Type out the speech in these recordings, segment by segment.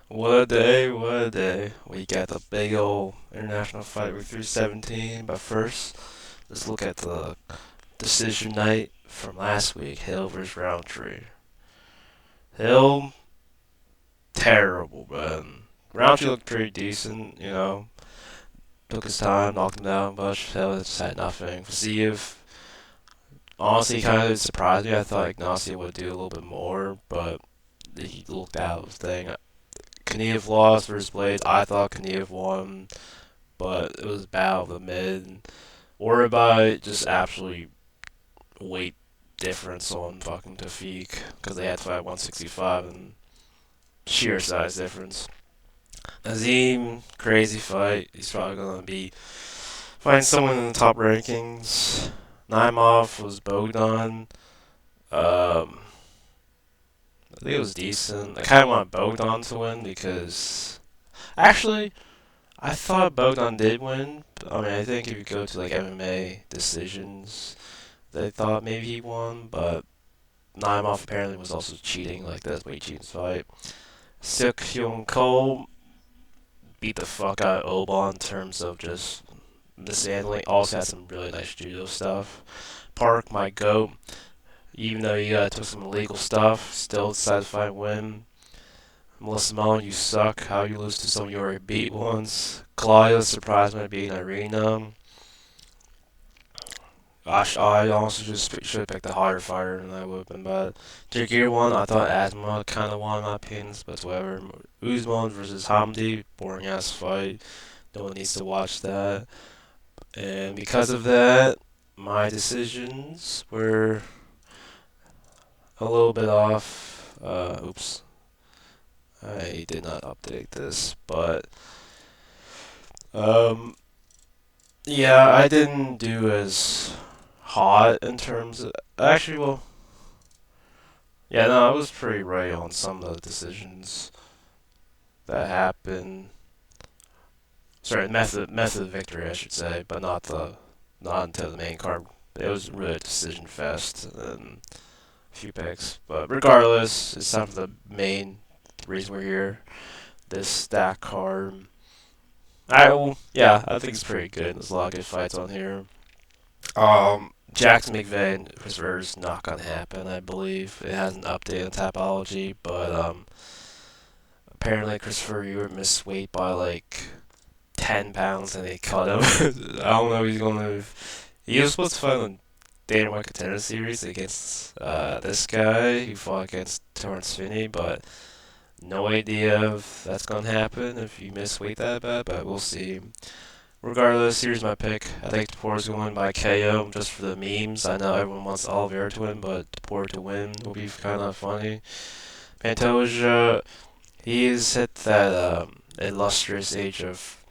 What a day, what a day. We got the big old international fight week 317, but first, let's look at the decision night from last week, Hill versus Roundtree. Hill, terrible, man. Roundtree looked pretty decent. Took his time, knocked him down, but Hill just had nothing. Vasiev, honestly, kind of surprised me. I thought Ignacio would do a little bit more, but he looked out of his thing. Kaniev lost versus Blades. I thought Kaniev won, but it was battle of the mid. Oribai just absolutely weight difference on fucking Tafik because they had to fight 165 and sheer size difference. Azim, crazy fight. He's probably gonna be fighting someone in the top rankings. Naimov was Bogdan. Um, I think it was decent. I kind of want Bogdan to win because actually I thought Bogdan did win. I mean, I think if you go to like MMA decisions, they thought maybe he won, but Naimov apparently was also cheating, like that's way cheating fight. Seok Hyun Cole beat the fuck out of Oban in terms of just mishandling. Also had some really nice judo stuff. Park, my goat, even though he took some illegal stuff, still decided to fight win. Melissa Mullen, you suck. How you lose to some you already beat once. Claudia surprised by beating Irina. Gosh, I honestly just should have picked a harder fighter than I would have been, but Jagir won. I thought Asma kind of won in my opinions, but whatever. Usman versus Hamdi, boring ass fight. No one needs to watch that. And because of that, my decisions were a little bit off. Oops. I did not update this, but um, yeah, I didn't do as hot in terms of actually. Well, yeah, no, I was pretty right on some of the decisions that happened. Sorry, method of victory, I should say, but not until the main card. It was really a decision fest and a few picks. But regardless, it's time for the main reason we're here. This stack card. I think it's pretty good. There's a lot of good fights on here. Jackson McVeigh and Christopher is not gonna happen. I believe it hasn't updated on Tapology, but apparently Christopher Ewart missed weight by like 10 pounds and they cut him. I don't know if he's gonna move. He was supposed to fight on Dana White Contender Series against this guy who fought against Terrence Finney, but no idea if that's gonna happen if you miss weight that bad, but we'll see. Regardless, here's my pick. I think Tapor's going to win by KO just for the memes. I know everyone wants Oliveira to win, but Tapor to win will be kind of funny. Pantoja, he's hit that illustrious age of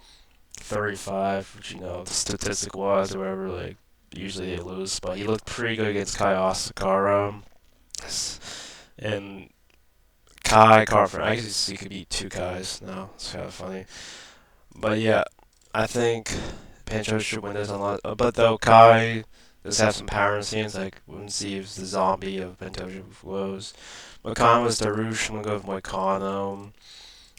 35, which statistic wise or whatever, like usually they lose, but he looked pretty good against Kai Asakara. And Kai Carver, I guess he could beat two guys now. It's kind of funny. But yeah, I think Pancho should win this a lot. But though Kai does have some power in his hands, like we'll see if the zombie of Pantoja flows. Moicano was Darush. I'm gonna go with Moicano.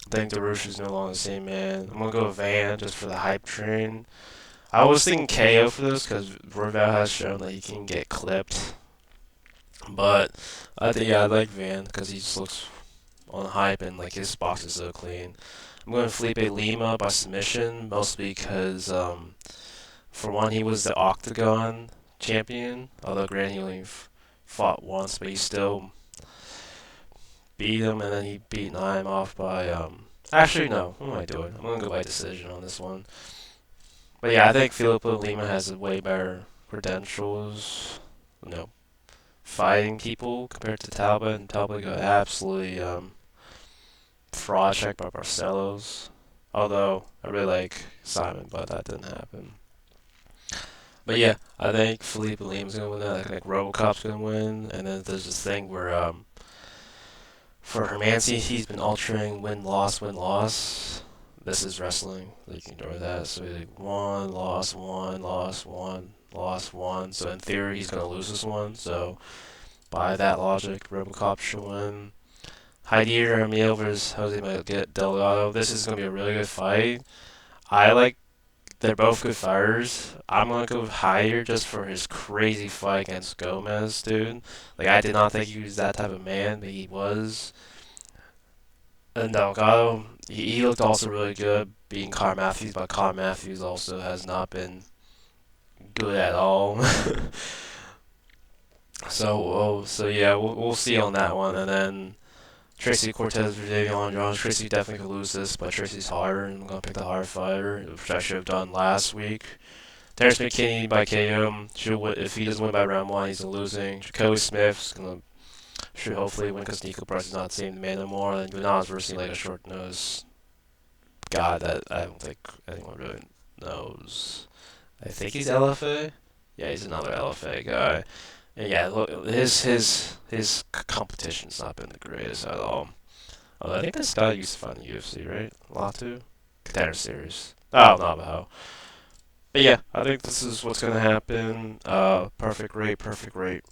I think Darush is no longer the same man. I'm gonna go with Van just for the hype train. I was thinking KO for this because Royval has shown that he can get clipped. But I think I like Van because he just looks on hype and like his box is so clean. I'm going Felipe Lima by submission, mostly because for one he was the Octagon champion, although granted he only fought once, but he still beat him, and then he beat Naim off by Actually no, what am I doing? I'm gonna go by decision on this one. But yeah, I think Felipe Lima has way better credentials. You know, fighting people compared to Talbot, and Talbot got absolutely fraud check by Barcelos. Although I really like Simon, but that didn't happen. But yeah, I think Felipe Lima's gonna win that. I think Robocop's gonna win, and then there's this thing where for Hermancy, he's been altering win loss. This is wrestling. You can ignore that. So he's like one loss, one loss, one loss, one. So in theory, he's gonna lose this one. So by that logic, Robocop should win. Jair Emil versus Jose Delgado. This is gonna be a really good fight. I like. They're both good fighters. I'm gonna go with Jair just for his crazy fight against Gomez, dude. Like I did not think he was that type of man, but he was. And Delgado, he looked also really good beating Carl Matthews, but Carl Matthews also has not been good at all. So yeah, we'll see on that one, and then Tracy Cortez versus Davion Jones. Tracy definitely could lose this, but Tracy's harder, and I'm gonna pick the hard fighter, which I should have done last week. Terrence McKinney by KO. If he doesn't win by round one, he's losing. Jacoby Smith's gonna should hopefully win because Nico Price is not seeing the man no more. And Gunaz versus like a short nose guy that I don't think anyone really knows. I think he's LFA. Yeah, he's another LFA guy. And yeah, look, his competition's not been the greatest at all. Although I think this guy used to fight in the UFC, right? Latu? Contender Series. Oh, Navajo. But yeah, I think this is what's gonna happen. Perfect rate, perfect rate.